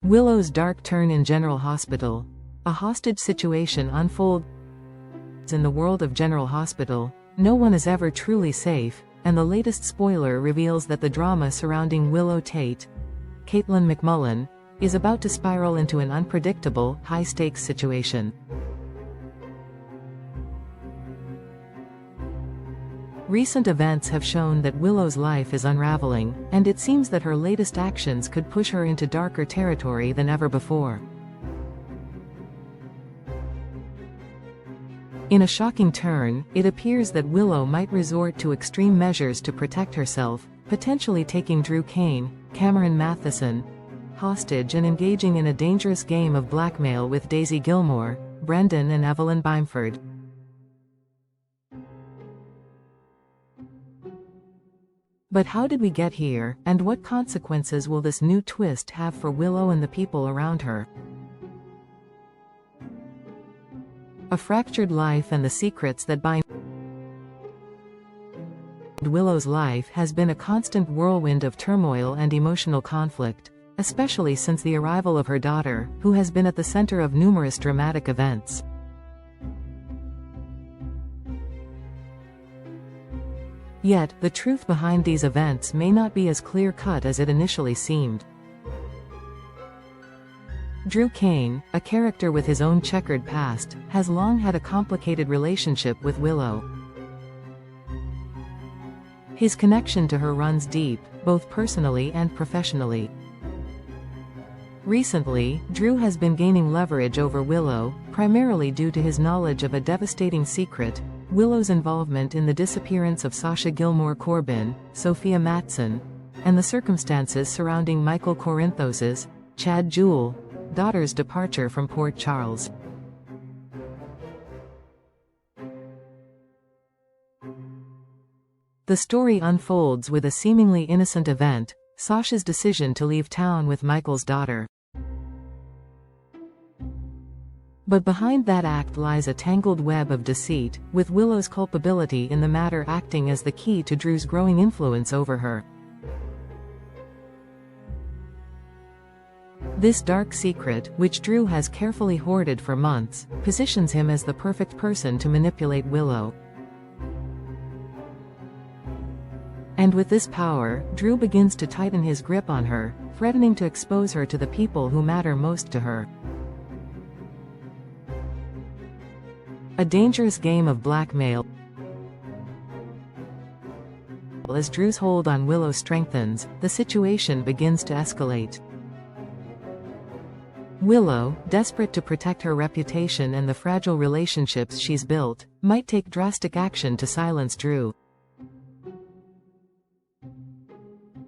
Willow's dark turn in General Hospital. A hostage situation unfolds in the world of General Hospital. No one is ever truly safe, and the latest spoiler reveals that the drama surrounding Willow Tate, Caitlin McMullen, is about to spiral into an unpredictable, high-stakes situation. Recent events have shown that Willow's life is unraveling, and it seems that her latest actions could push her into darker territory than ever before. In a shocking turn, it appears that Willow might resort to extreme measures to protect herself, potentially taking Drew Kane, Cameron Matheson, hostage and engaging in a dangerous game of blackmail with Daisy Gilmore, Brendan and Evelyn Bimeford. But how did we get here, and what consequences will this new twist have for Willow and the people around her? A fractured life and the secrets that bind Willow's life has been a constant whirlwind of turmoil and emotional conflict, especially since the arrival of her daughter, who has been at the center of numerous dramatic events. Yet, the truth behind these events may not be as clear-cut as it initially seemed. Drew Kane, a character with his own checkered past, has long had a complicated relationship with Willow. His connection to her runs deep, both personally and professionally. Recently, Drew has been gaining leverage over Willow, primarily due to his knowledge of a devastating secret: Willow's involvement in the disappearance of Sasha Gilmore Corbin, Sophia Matson, and the circumstances surrounding Michael Corinthos's, Chad Jewell, daughter's departure from Port Charles. The story unfolds with a seemingly innocent event: Sasha's decision to leave town with Michael's daughter. But behind that act lies a tangled web of deceit, with Willow's culpability in the matter acting as the key to Drew's growing influence over her. This dark secret, which Drew has carefully hoarded for months, positions him as the perfect person to manipulate Willow. And with this power, Drew begins to tighten his grip on her, threatening to expose her to the people who matter most to her. A dangerous game of blackmail. As Drew's hold on Willow strengthens, the situation begins to escalate. Willow, desperate to protect her reputation and the fragile relationships she's built, might take drastic action to silence Drew.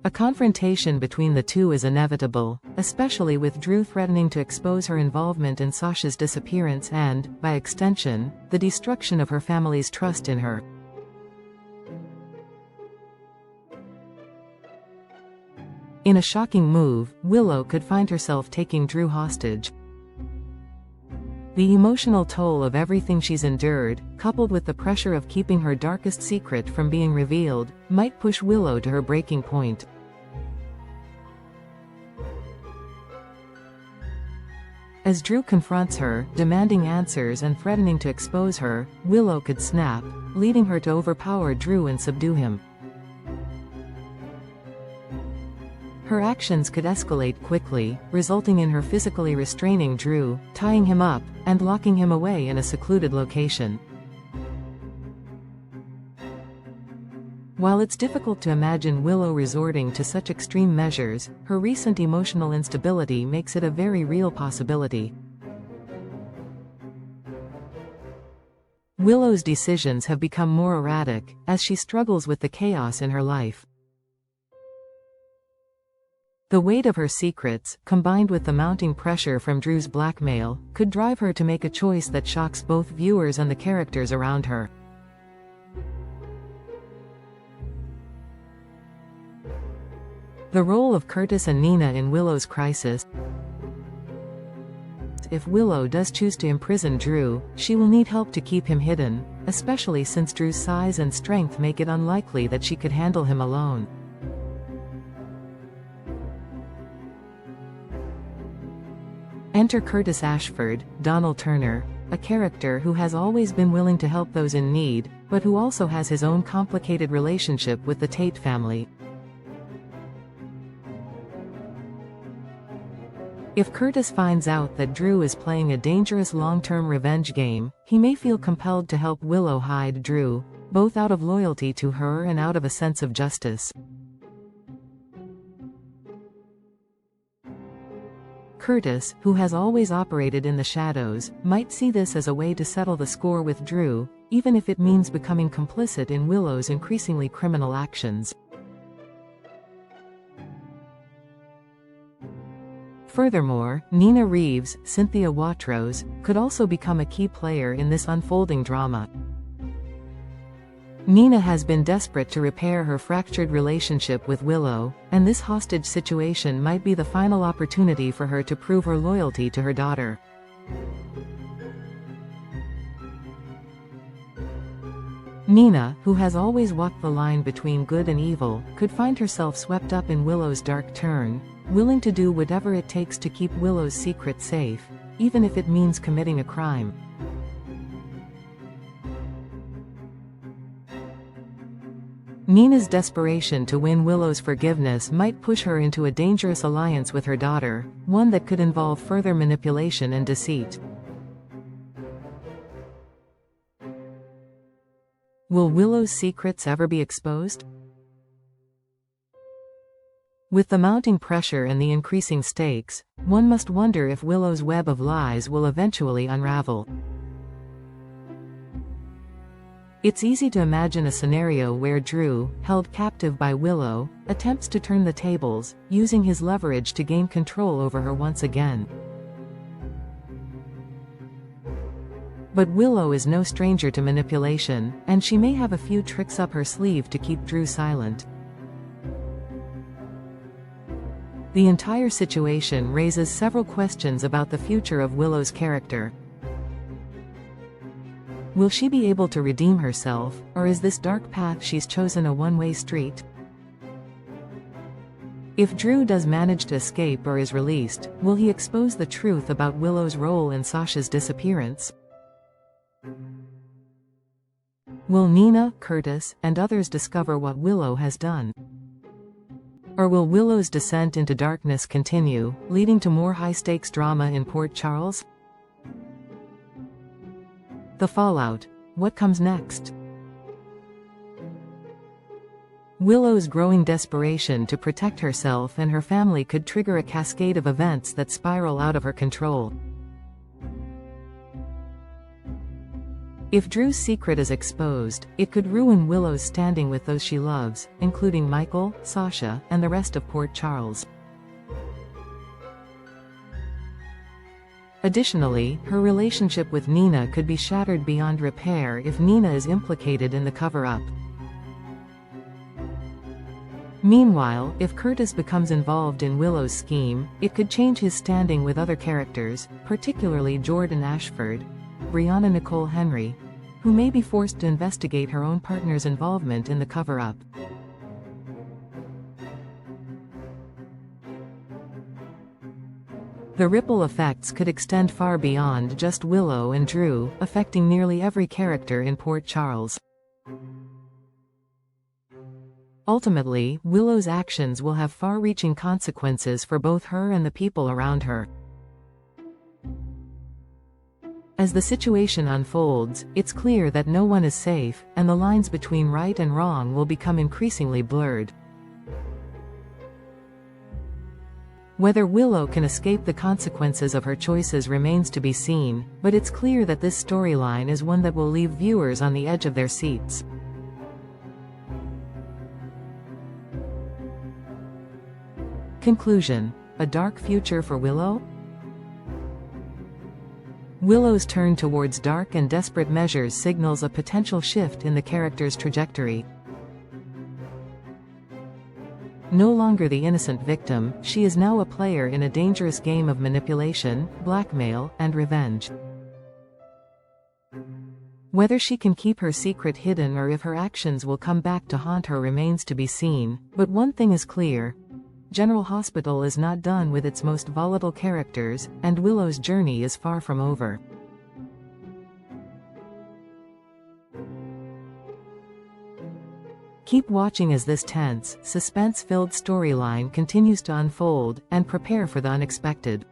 A confrontation between the two is inevitable, especially with Drew threatening to expose her involvement in Sasha's disappearance and, by extension, the destruction of her family's trust in her. In a shocking move, Willow could find herself taking Drew hostage. The emotional toll of everything she's endured, coupled with the pressure of keeping her darkest secret from being revealed, might push Willow to her breaking point. As Drew confronts her, demanding answers and threatening to expose her, Willow could snap, leading her to overpower Drew and subdue him. Her actions could escalate quickly, resulting in her physically restraining Drew, tying him up, and locking him away in a secluded location. While it's difficult to imagine Willow resorting to such extreme measures, her recent emotional instability makes it a very real possibility. Willow's decisions have become more erratic, as she struggles with the chaos in her life. The weight of her secrets, combined with the mounting pressure from Drew's blackmail, could drive her to make a choice that shocks both viewers and the characters around her. The role of Curtis and Nina in Willow's crisis. If Willow does choose to imprison Drew, she will need help to keep him hidden, especially since Drew's size and strength make it unlikely that she could handle him alone. Enter Curtis Ashford, Donald Turner, a character who has always been willing to help those in need, but who also has his own complicated relationship with the Tate family. If Curtis finds out that Drew is playing a dangerous long-term revenge game, he may feel compelled to help Willow hide Drew, both out of loyalty to her and out of a sense of justice. Curtis, who has always operated in the shadows, might see this as a way to settle the score with Drew, even if it means becoming complicit in Willow's increasingly criminal actions. Furthermore, Nina Reeves, Cynthia Watros, could also become a key player in this unfolding drama. Nina has been desperate to repair her fractured relationship with Willow, and this hostage situation might be the final opportunity for her to prove her loyalty to her daughter. Nina, who has always walked the line between good and evil, could find herself swept up in Willow's dark turn, willing to do whatever it takes to keep Willow's secret safe, even if it means committing a crime. Nina's desperation to win Willow's forgiveness might push her into a dangerous alliance with her daughter, one that could involve further manipulation and deceit. Will Willow's secrets ever be exposed? With the mounting pressure and the increasing stakes, one must wonder if Willow's web of lies will eventually unravel. It's easy to imagine a scenario where Drew, held captive by Willow, attempts to turn the tables, using his leverage to gain control over her once again. But Willow is no stranger to manipulation, and she may have a few tricks up her sleeve to keep Drew silent. The entire situation raises several questions about the future of Willow's character. Will she be able to redeem herself, or is this dark path she's chosen a one-way street? If Drew does manage to escape or is released, will he expose the truth about Willow's role in Sasha's disappearance? Will Nina, Curtis, and others discover what Willow has done? Or will Willow's descent into darkness continue, leading to more high-stakes drama in Port Charles? The fallout. What comes next? Willow's growing desperation to protect herself and her family could trigger a cascade of events that spiral out of her control. If Drew's secret is exposed, it could ruin Willow's standing with those she loves, including Michael, Sasha, and the rest of Port Charles. Additionally, her relationship with Nina could be shattered beyond repair if Nina is implicated in the cover-up. Meanwhile, if Curtis becomes involved in Willow's scheme, it could change his standing with other characters, particularly Jordan Ashford, Brianna Nicole Henry, who may be forced to investigate her own partner's involvement in the cover-up. The ripple effects could extend far beyond just Willow and Drew, affecting nearly every character in Port Charles. Ultimately, Willow's actions will have far-reaching consequences for both her and the people around her. As the situation unfolds, it's clear that no one is safe, and the lines between right and wrong will become increasingly blurred. Whether Willow can escape the consequences of her choices remains to be seen, but it's clear that this storyline is one that will leave viewers on the edge of their seats. Conclusion: a dark future for Willow? Willow's turn towards dark and desperate measures signals a potential shift in the character's trajectory. No longer the innocent victim, she is now a player in a dangerous game of manipulation, blackmail, and revenge. Whether she can keep her secret hidden or if her actions will come back to haunt her remains to be seen, but one thing is clear: General Hospital is not done with its most volatile characters, and Willow's journey is far from over. Keep watching as this tense, suspense-filled storyline continues to unfold, and prepare for the unexpected.